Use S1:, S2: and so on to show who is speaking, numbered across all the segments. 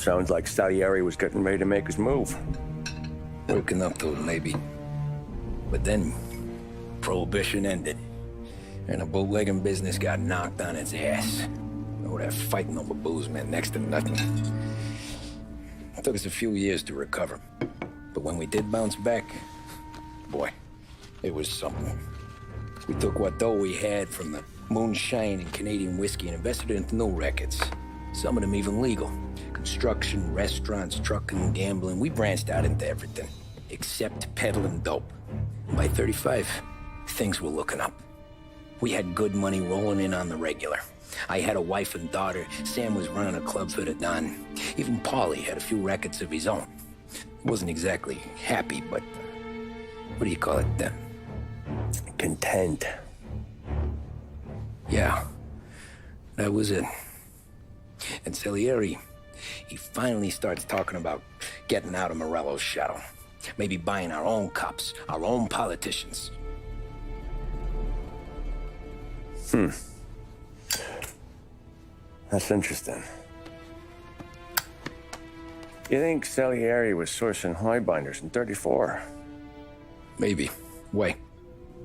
S1: Sounds like Salieri was getting ready to make his move.
S2: Working up to it, maybe. But then, Prohibition ended, and the bootlegging business got knocked on its ass. Oh, that fighting over booze meant next to nothing. It took us a few years to recover. But when we did bounce back, boy, it was something. We took what dough we had from the moonshine and Canadian whiskey and invested it into new records. Some of them even legal. Construction, restaurants, trucking, gambling. We branched out into everything, except peddling dope. By 35, things were looking up. We had good money rolling in on the regular. I had a wife and daughter. Sam was running a club for the Don. Even Paulie had a few records of his own. Wasn't exactly happy, but what do you call it then?
S1: Content.
S2: Yeah, that was it. And Salieri, he finally starts talking about getting out of Morello's shadow. Maybe buying our own cops, our own politicians.
S1: That's interesting. You think Salieri was sourcing highbinders in 34?
S2: Maybe. Why?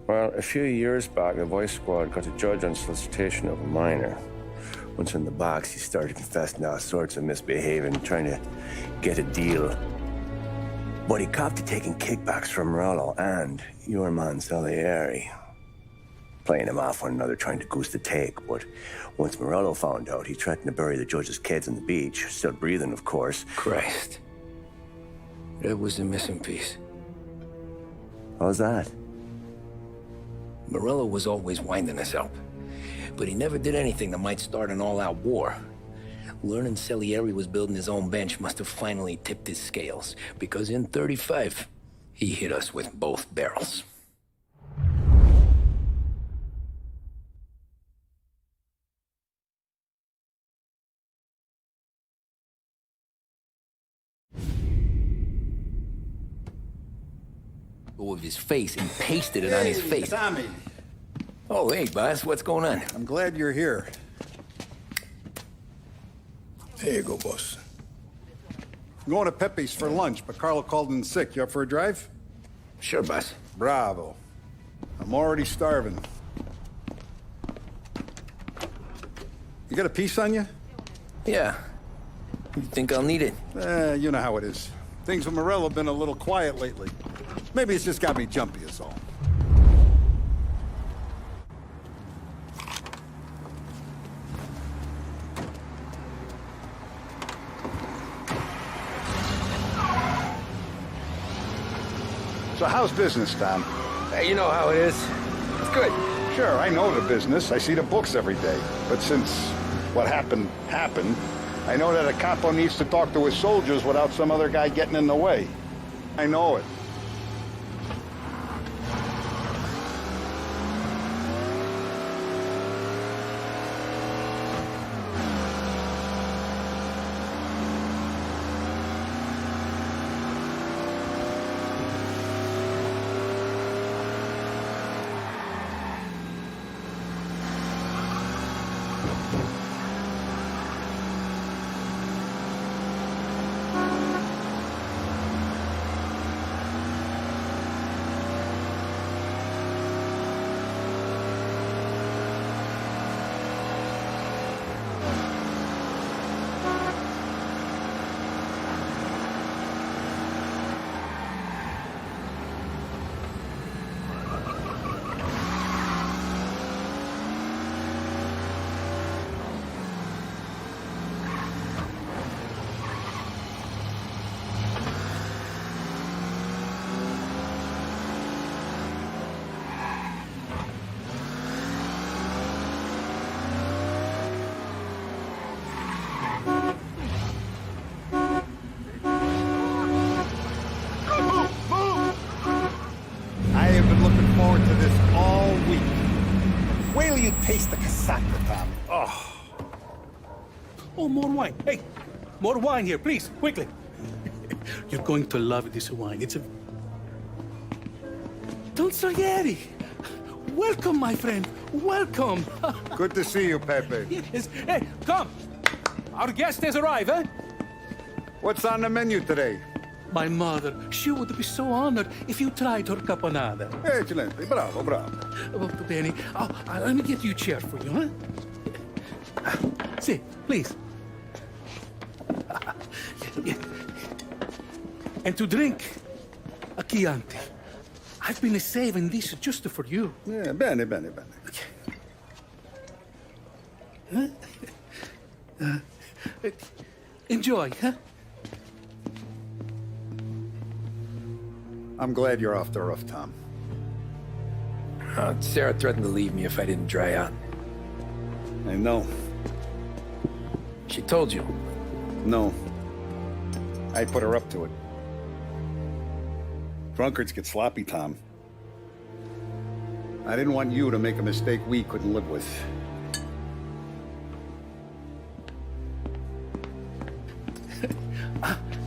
S1: Well, a few years back, the Vice Squad got a judge on solicitation of a minor. Once in the box, he started confessing all sorts of misbehaving, trying to get a deal. But he copped to taking kickbacks from Morello and your man Salieri. Playing him off one another, trying to goose the take. But once Morello found out, he threatened to bury the judge's kids on the beach. Still breathing, of course.
S2: Christ. That was the missing piece.
S1: How's that?
S2: Morello was always winding us up. But he never did anything that might start an all-out war. Learning Salieri was building his own bench must have finally tipped his scales. Because in 35, he hit us with both barrels. Of his face and pasted it on his face.
S3: Tommy.
S2: Oh, hey, boss, what's going on?
S3: I'm glad you're here. There you go, boss. I'm going to Pepe's for lunch, but Carlo called in sick. You up for a drive?
S2: Sure, boss.
S3: Bravo. I'm already starving. You got a piece on you?
S2: Yeah. You think I'll need it?
S3: You know how it is. Things with Morello have been a little quiet lately. Maybe it's just got me jumpy is all. So how's business, Tom?
S2: Hey, you know how it is. It's good.
S3: Sure, I know the business. I see the books every day. But since what happened, I know that a capo needs to talk to his soldiers without some other guy getting in the way. I know it. You taste the casaca, Tommy. Oh.
S4: Oh, more wine. Hey, more wine here, please, quickly. You're going to love this wine. It's a... Don Salieri. Welcome, my friend. Welcome.
S3: Good to see you, Pepe.
S4: Yes. Hey, come. Our guest has arrived, eh?
S3: What's on the menu today?
S4: My mother, she would be so honored if you tried her caponata.
S3: Excelente, bravo, bravo.
S4: Molto bene. Oh, let me get you a chair for you, huh? Sit, please. And to drink, a Chianti. I've been saving this just for you.
S3: Yeah, bene, bene, bene.
S4: Enjoy, huh?
S3: I'm glad you're off the roof, Tom.
S2: Sarah threatened to leave me if I didn't dry out.
S3: I know.
S2: She told you.
S3: No. I put her up to it. Drunkards get sloppy, Tom. I didn't want you to make a mistake we couldn't live with.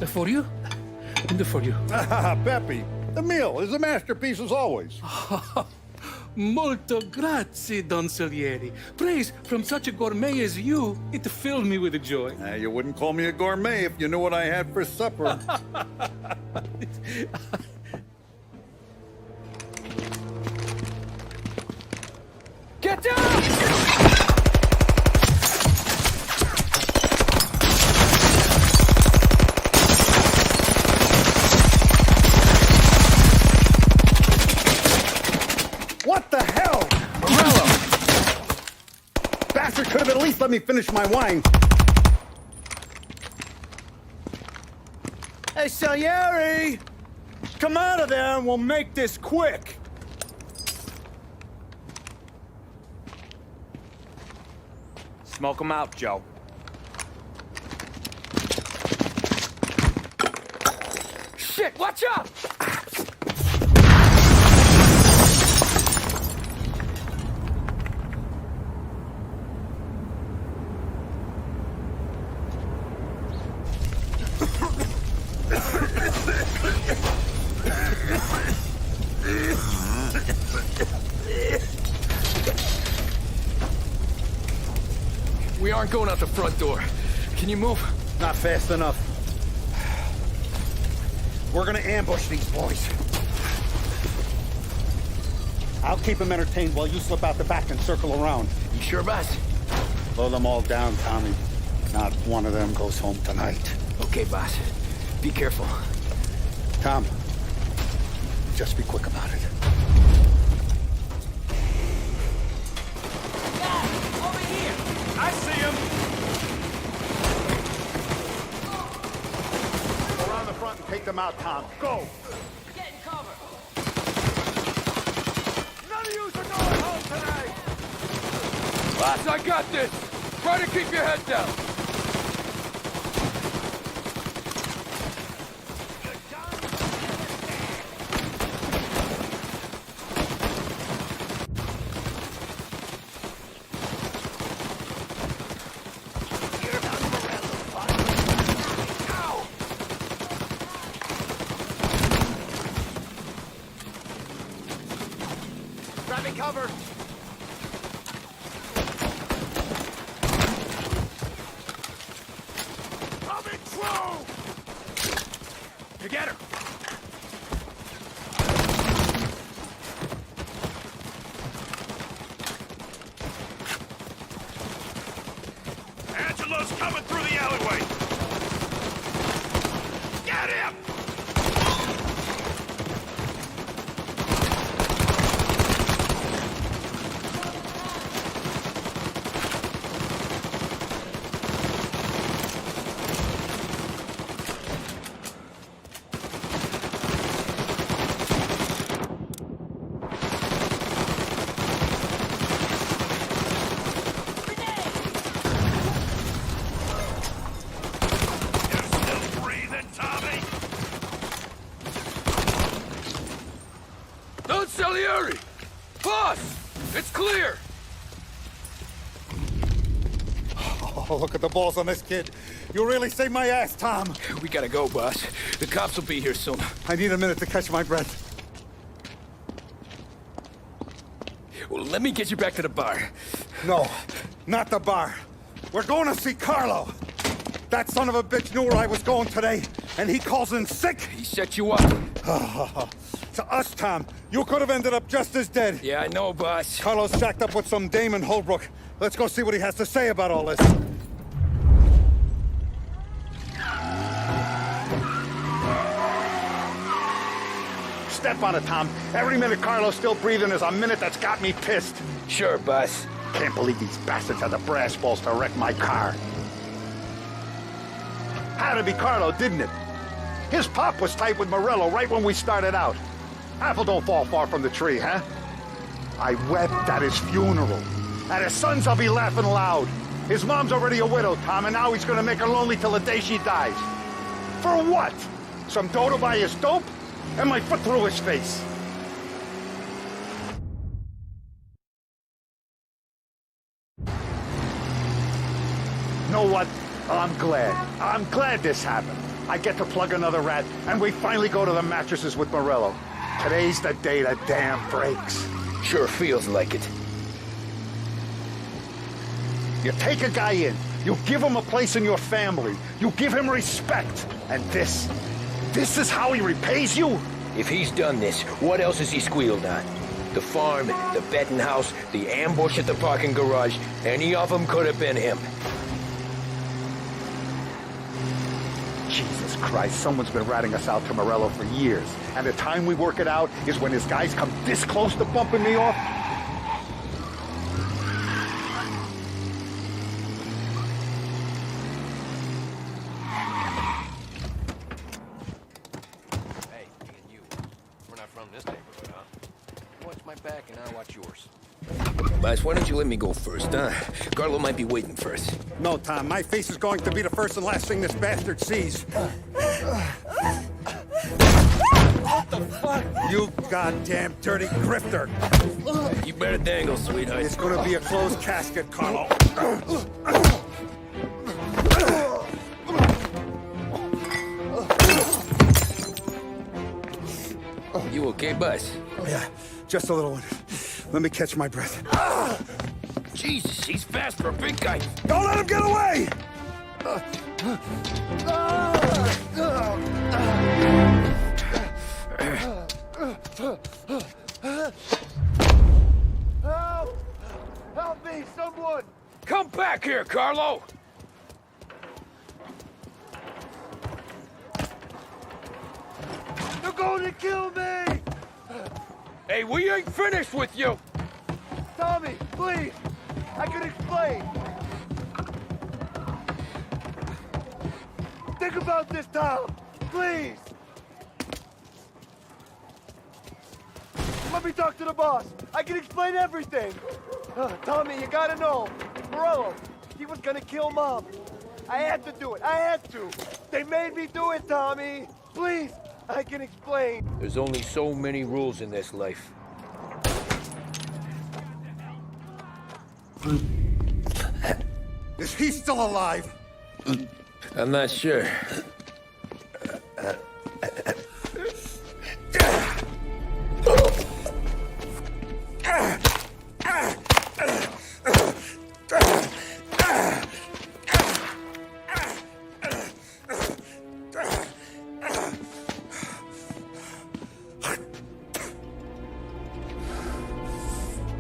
S4: For you, and for you.
S3: Peppy, the meal is a masterpiece as always.
S4: Molto grazie, Don Salieri. Praise from such a gourmet as you, it filled me with joy.
S3: You wouldn't call me a gourmet if you knew what I had for supper.
S2: Get down!
S3: What the hell?
S2: Morello!
S3: Bastard could have at least let me finish my wine.
S5: Hey, Salieri! Come out of there and we'll make this quick. Smoke 'em out, Joe.
S2: Shit, watch out! We aren't going out the front door. Can you move?
S3: Not fast enough. We're gonna ambush these boys. I'll keep them entertained while you slip out the back and circle around.
S2: You sure, boss?
S3: Blow them all down, Tommy. Not one of them goes home tonight.
S2: Okay, boss. Be careful.
S3: Tom, just be quick about it.
S5: I see him!
S3: Around the front and take them out, Tom. Go!
S6: Get in cover.
S5: None of yous are going home tonight!
S2: Boss, I got this! Try to keep your head down!
S5: Grabbing cover! Coming through! You get her! Angelo's coming through the alleyway! Get him!
S2: Don Salieri! Boss! It's clear!
S3: Oh, look at the balls on this kid. You really saved my ass, Tom.
S2: We gotta go, boss. The cops will be here soon.
S3: I need a minute to catch my breath.
S2: Well, let me get you back to the bar.
S3: No, not the bar. We're going to see Carlo.
S5: That son of a bitch knew where I was going today, and he calls in sick?
S2: He set you up.
S5: To us, Tom. You could have ended up just as dead.
S2: Yeah, I know, boss.
S5: Carlos shacked up with some dame in Holbrook. Let's go see what he has to say about all this.
S3: Step on it, Tom. Every minute Carlos still breathing is a minute that's got me pissed.
S2: Sure, boss.
S3: Can't believe these bastards had the brass balls to wreck my car. Had to be Carlo, didn't it? His pop was tight with Morello right when we started out. Apple don't fall far from the tree, huh? I wept at his funeral. At his son's, I'll be laughing loud. His mom's already a widow, Tom, and now he's gonna make her lonely till the day she dies. For what? Some dough to buy his dope? And my foot through his face. Know what? I'm glad. I'm glad this happened. I get to plug another rat, and we finally go to the mattresses with Morello. Today's the day the dam breaks.
S2: Sure feels like it.
S3: You take a guy in, you give him a place in your family, you give him respect, and this is how he repays you?
S2: If he's done this, what else has he squealed on? The farm, the betting house, the ambush at the parking garage, any of them could have been him.
S3: Jesus Christ, someone's been ratting us out to Morello for years, and the time we work it out is when his guys come this close to bumping me off?
S2: Hey, me and you. We're not from this neighborhood, huh? Watch my back and I'll watch yours. Boss, why don't you let me go first, huh? Carlo might be waiting for us.
S5: No, Tom. My face is going to be the first and last thing this bastard sees. What the fuck? You goddamn dirty grifter.
S2: You better dangle, sweetheart.
S5: It's gonna be a closed casket, Carlo.
S2: You okay, boss?
S5: Yeah, just a little one. Let me catch my breath.
S2: Jesus, he's fast for a big guy.
S5: Don't let him get away!
S6: Help! Help me, someone!
S2: Come back here, Carlo!
S6: They're going to kill me!
S2: Hey, we ain't finished with you!
S6: Tommy, please! I can explain! Think about this, Tom! Please! Let me talk to the boss! I can explain everything! Tommy, you gotta know! Morello, he was gonna kill Mom! I had to do it! I had to! They made me do it, Tommy! Please! I can explain!
S2: There's only so many rules in this life.
S5: Is he still alive?
S2: I'm not sure.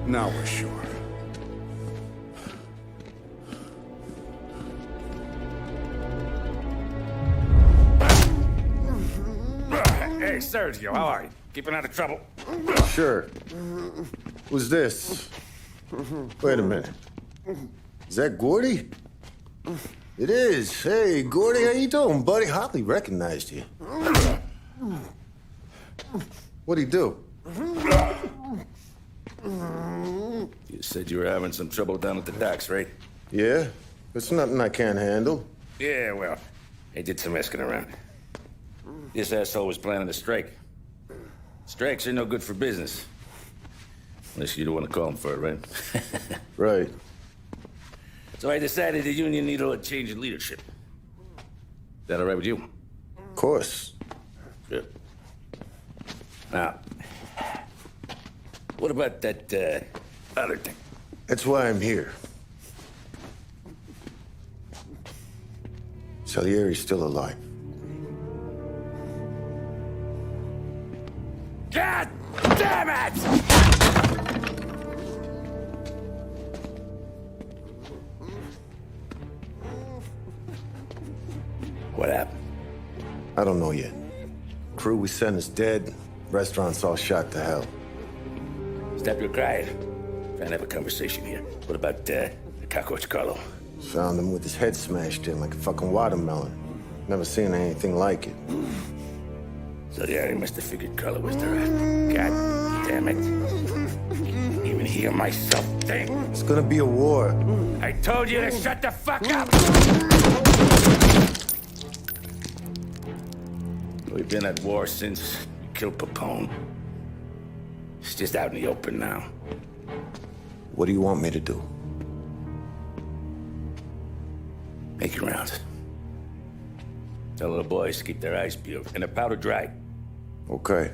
S5: Now we're sure.
S7: Hey, Sergio, how are you? Keeping out of trouble?
S1: Sure. Who's this? Wait a minute. Is that Gordy? It is. Hey, Gordy, how you doing, buddy? Hardly recognized you. What'd he do?
S7: You said you were having some trouble down at the docks, right?
S1: Yeah? It's nothing I can't handle.
S7: Yeah, well, I did some asking around. This asshole was planning a strike. Strikes are no good for business. Unless you don't want to call him for it, right?
S1: Right.
S7: So I decided the union needed a change in leadership. That all right with you?
S1: Of course.
S7: Good. Now, what about that, other thing?
S1: That's why I'm here. Salieri's still alive.
S7: God damn it! What happened?
S1: I don't know yet. Crew we sent is dead. Restaurant's all shot to hell.
S7: Stop your crying. Trying to have a conversation here. What about the cockroach Carlo?
S1: Found him with his head smashed in like a fucking watermelon. Never seen anything like it.
S7: Salieri must have figured Carlo was the rat. God damn it. Can't even hear myself think.
S1: It's gonna be a war.
S7: I told you to shut the fuck up! We've been at war since you killed Papone. It's just out in the open now.
S1: What do you want me to do?
S7: Make your rounds. Tell little boys to keep their eyes peeled and their powder dry.
S1: Okay.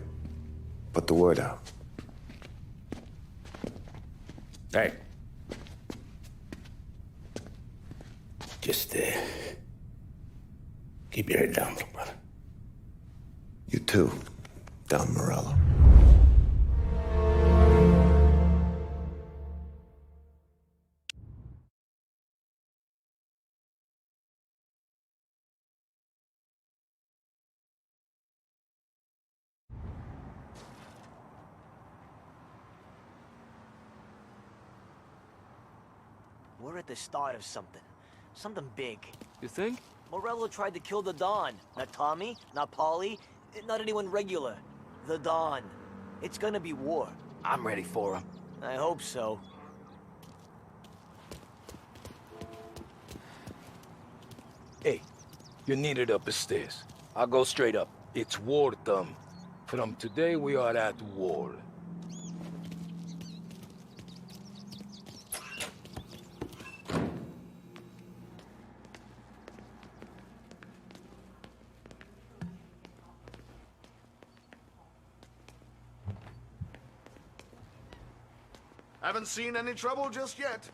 S1: Put the word out.
S7: Hey. Just, keep your head down, little brother.
S1: You too, Don Morello.
S8: We're at the start of something. Something big.
S9: You think?
S8: Morello tried to kill the Don. Not Tommy, not Paulie, not anyone regular. The Don. It's gonna be war.
S9: I'm ready for him.
S8: I hope so.
S2: Hey, you're needed up the stairs. I'll go straight up. It's war time. From today, we are at war.
S3: Haven't seen any trouble just yet.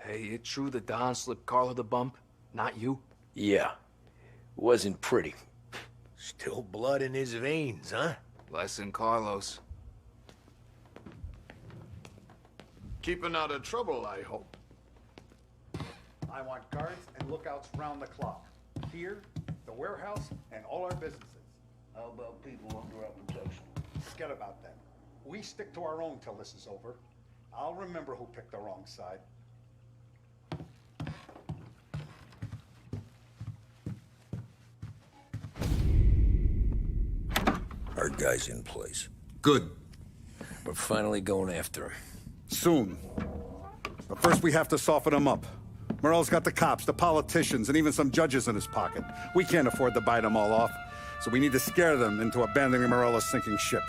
S9: Hey, it true the Don slipped Carlo the bump? Not you?
S2: Yeah. Wasn't pretty.
S10: Still blood in his veins, huh?
S9: Less than Carlos.
S3: Keeping out of trouble, I hope. I want guards and lookouts round the clock. Here, the warehouse, and all our businesses.
S10: How about people under our protection?
S3: Forget about them. We stick to our own till this is over. I'll remember who picked the wrong side.
S2: Our guy's in place.
S5: Good.
S2: We're finally going after him.
S3: Soon. But first we have to soften him up. Morello's got the cops, the politicians, and even some judges in his pocket. We can't afford to bite them all off, so we need to scare them into abandoning Morello's sinking ship.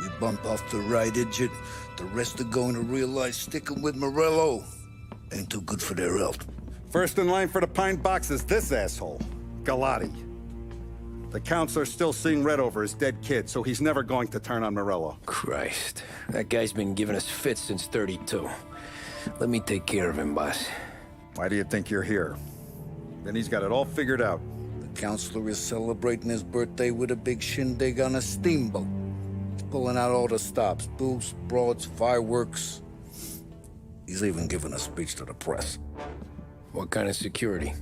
S10: We bump off the right idiot. The rest are going to realize sticking with Morello ain't too good for their health.
S3: First in line for the pine box is this asshole, Galati. The counselor's still seeing red over his dead kid, so he's never going to turn on Morello.
S2: Christ. That guy's been giving us fits since 32. Let me take care of him, boss.
S3: Why do you think you're here? Then he's got it all figured out.
S10: The counselor is celebrating his birthday with a big shindig on a steamboat. He's pulling out all the stops, booze, broads, fireworks. He's even giving a speech to the press.
S2: What kind of security?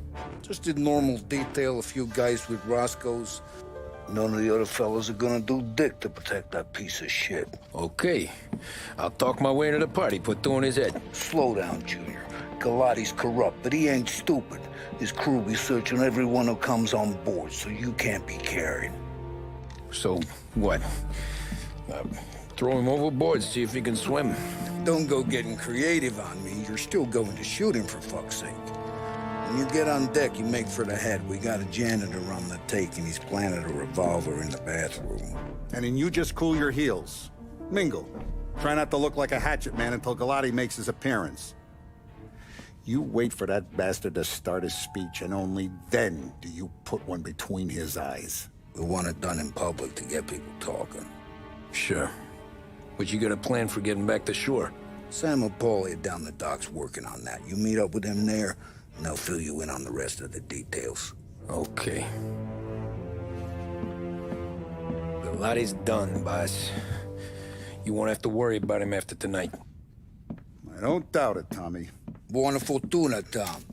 S10: Just a normal detail, a few guys with Roscoe's. None of the other fellas are gonna do dick to protect that piece of shit.
S2: Okay. I'll talk my way into the party, put two in his head.
S10: Slow down, Junior. Galati's corrupt, but he ain't stupid. His crew be searching everyone who comes on board, so you can't be carried.
S2: So, what? Throw him overboard, see if he can swim.
S10: Don't go getting creative on me. You're still going to shoot him, for fuck's sake. When you get on deck, you make for the head. We got a janitor on the take, and he's planted a revolver in the bathroom.
S3: And then you just cool your heels. Mingle. Try not to look like a hatchet man until Galati makes his appearance. You wait for that bastard to start his speech, and only then do you put one between his eyes.
S10: We want it done in public to get people talking.
S2: Sure. But you got a plan for getting back to shore?
S10: Sam and Paulie are down the docks working on that. You meet up with them there, and they'll fill you in on the rest of the details.
S2: Okay. Galati's done, boss. You won't have to worry about him after tonight.
S3: I don't doubt it, Tommy.
S10: Buona fortuna, Tom.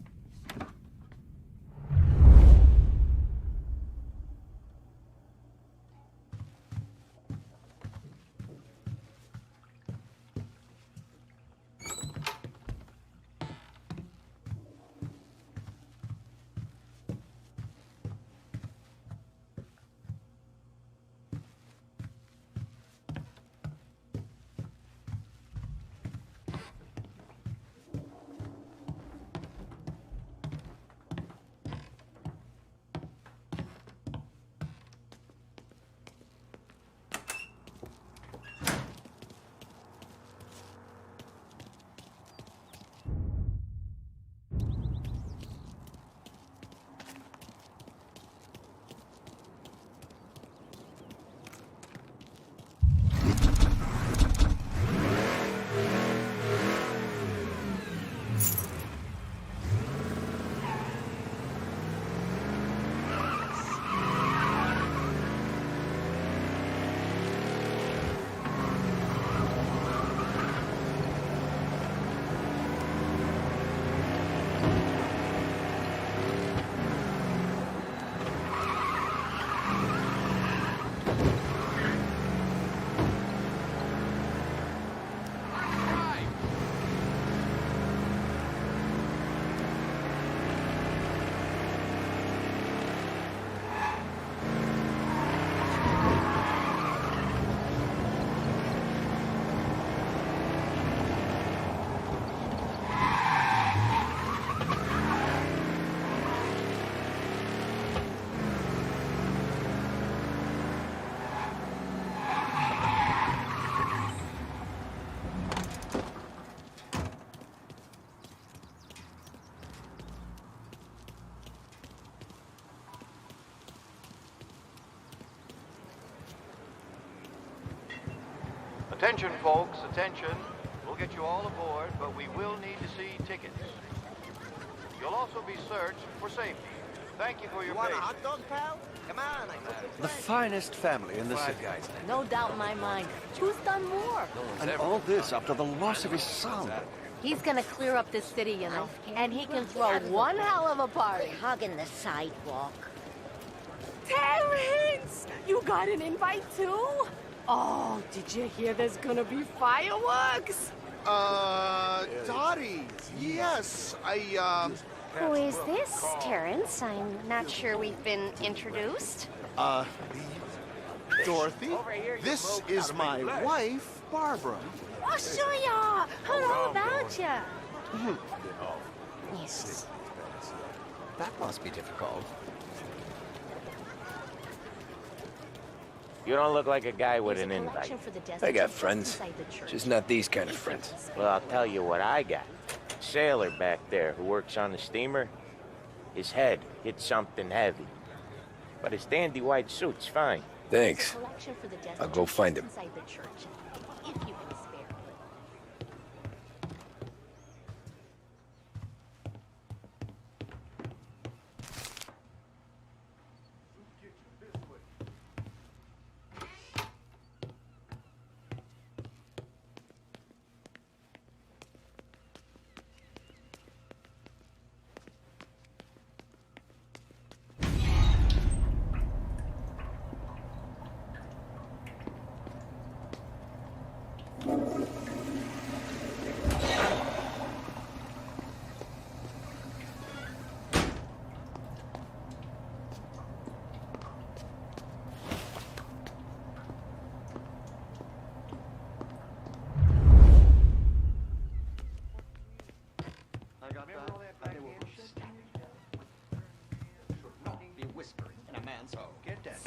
S11: Attention, folks, attention. We'll get you all aboard, but we will need to see tickets. You'll also be searched for safety. Thank you for your patience.
S6: Want a hot dog, pal? Come on,
S12: The finest family in the city.
S13: No doubt in my mind. Who's done more?
S12: And all this after the loss of his son.
S13: He's gonna clear up this city, you know, and he can throw one hell of a party.
S14: Hugging the sidewalk.
S13: Terrence! You got an invite too? Oh, did you hear there's gonna be fireworks?
S6: Dottie, yes,
S14: Who is this, Terrence? I'm not sure we've been introduced.
S6: Dorothy, this is my wife, Barbara.
S13: Oh, sure ya! Heard all about ya.
S14: Yes.
S12: That must be difficult.
S15: You don't look like a guy with an invite.
S2: I got friends, just not these kind of friends.
S15: Well, I'll tell you what I got. Sailor back there who works on the steamer. His head hit something heavy. But his dandy white suit's fine.
S2: Thanks. I'll go find him.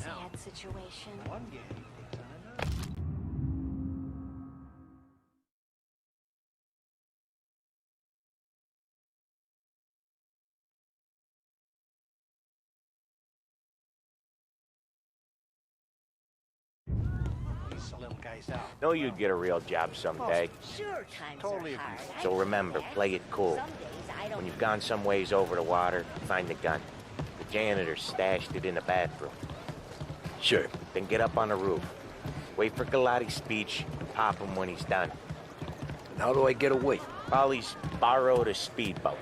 S14: sad situation.
S15: Know you'd get a real job someday.
S14: Sure, times
S15: Totally
S14: are hard.
S15: So remember, play it cool. When you've gone some ways over the water, find the gun. The janitor stashed it in the bathroom.
S2: Sure.
S15: Then get up on the roof. Wait for Galati's speech and pop him when he's done.
S2: And how do I get away?
S15: Polly's borrowed a speedboat.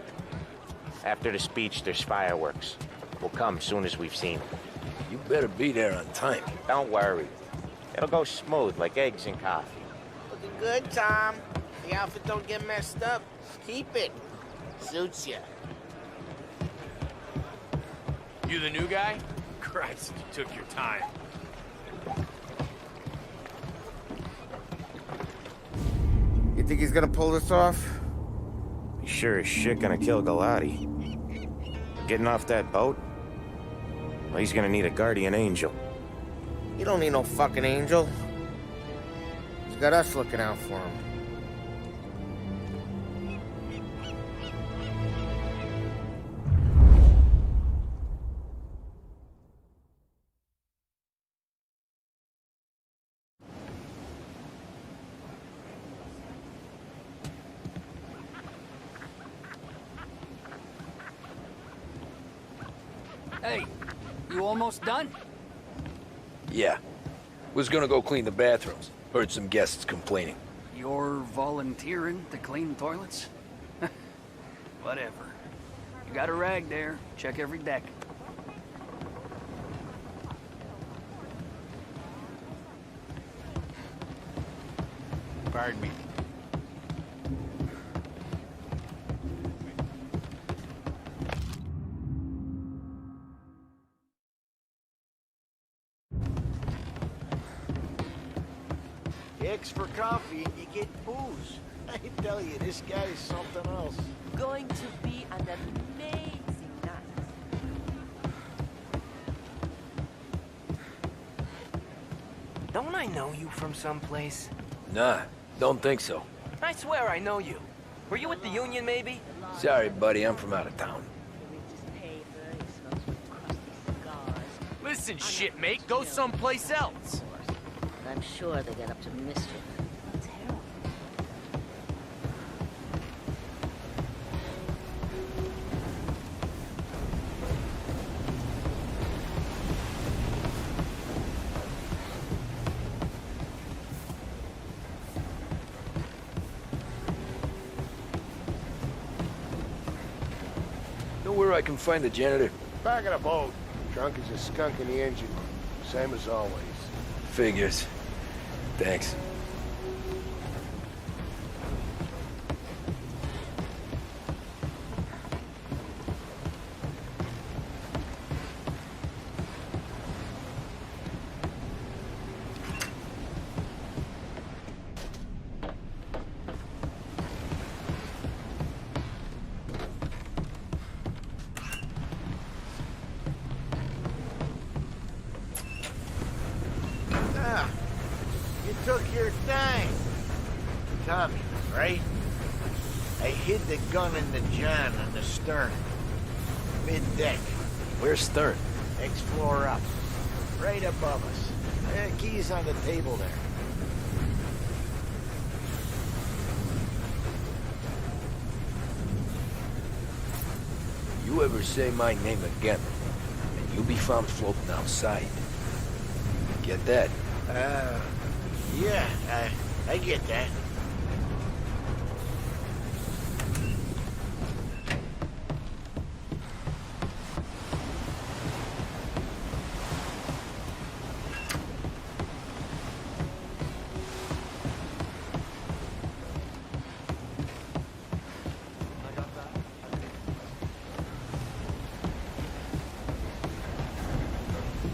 S15: After the speech, there's fireworks. We'll come soon as we've seen him.
S2: You better be there on time.
S15: Don't worry. It'll go smooth like eggs and coffee.
S16: Looking good, Tom. The outfit don't get messed up. Keep it. Suits you.
S9: You the new guy? Christ, you took your time.
S16: You think he's gonna pull this off?
S15: He's sure as shit gonna kill Galati. Getting off that boat? Well, he's gonna need a guardian angel.
S16: You don't need no fucking angel. He's got us looking out for him.
S17: Hey, you almost done?
S2: Yeah. Was gonna go clean the bathrooms. Heard some guests complaining.
S17: You're volunteering to clean toilets? Whatever. You got a rag there. Check every deck.
S9: Pardon me.
S6: X for coffee and you get booze. I tell you, this guy is something else.
S8: Going to be an amazing night.
S18: Don't I know you from someplace?
S2: Nah, don't think so.
S18: I swear I know you. Were you at the Union, maybe?
S2: Sorry, buddy, I'm from out of town.
S18: Listen, shitmate, go someplace else.
S19: I'm sure they get up to mischief. Terrible.
S2: Know where I can find the janitor?
S6: Back of the boat. Drunk as a skunk in the engine room. Same as always.
S2: Figures. Thanks.
S16: Took your time. Tommy, right? I hid the gun in the john on the stern. Mid-deck.
S2: Where's stern?
S16: Next floor up. Right above us. Keys on the table there.
S2: You ever say my name again, and you'll be found floating outside. Get that?
S16: Yeah, I get that.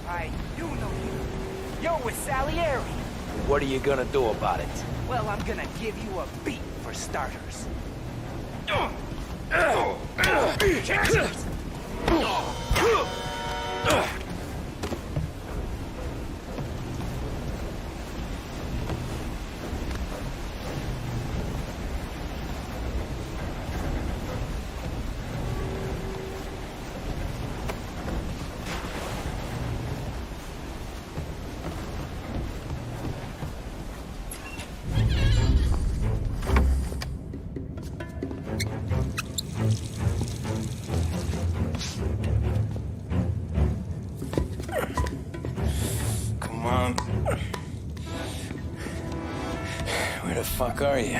S18: I do know you. You're with Salieri.
S2: What are you gonna do about it?
S18: Well, I'm gonna give you a beat for starters.
S2: fuck are you?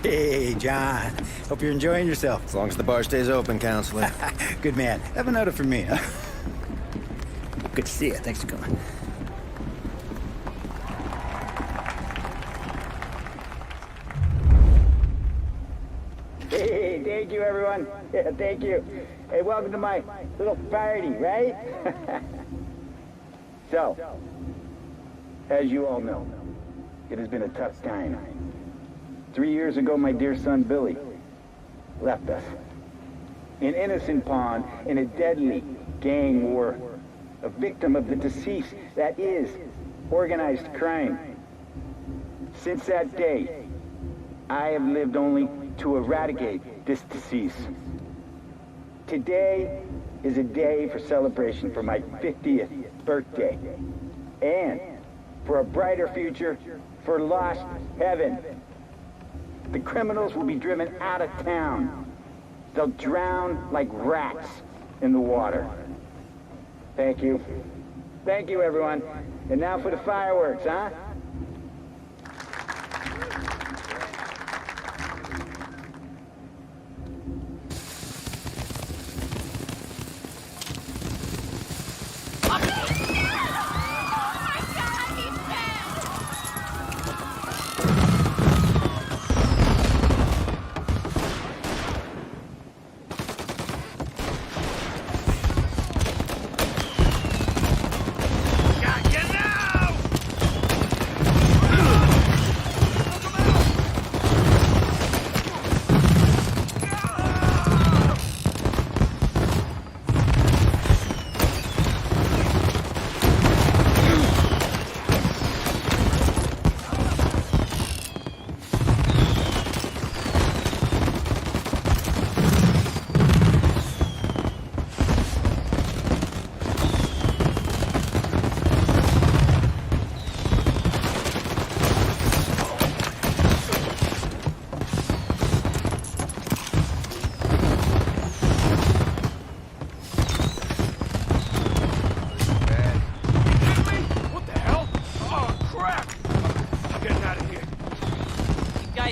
S20: Hey, John. Hope you're enjoying yourself.
S12: As long as the bar stays open, counselor.
S20: Good man. Have a note for me, huh? Good to see you. Thanks for coming.
S21: Hey, thank you, everyone. Yeah, thank you. Hey, welcome to my little party, right? So, as you all know, it has been a tough time. 3 years ago, my dear son, Billy, left us. An innocent pawn in a deadly gang war. A victim of the deceased that is organized crime. Since that day, I have lived only to eradicate this disease. Today is a day for celebration for my 50th birthday. And for a brighter future for lost heaven. The criminals will be driven out of town. They'll drown like rats in the water. Thank you. Thank you, everyone. And now for the fireworks, huh?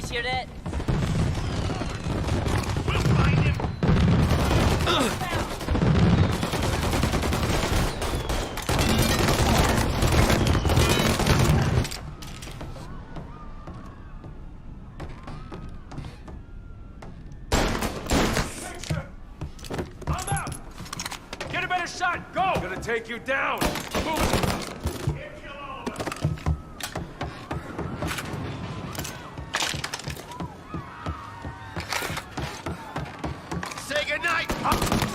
S22: Hear that?
S23: We'll find him. I'm out. Get a better shot. Go. I'm gonna take you down. Move. Say goodnight!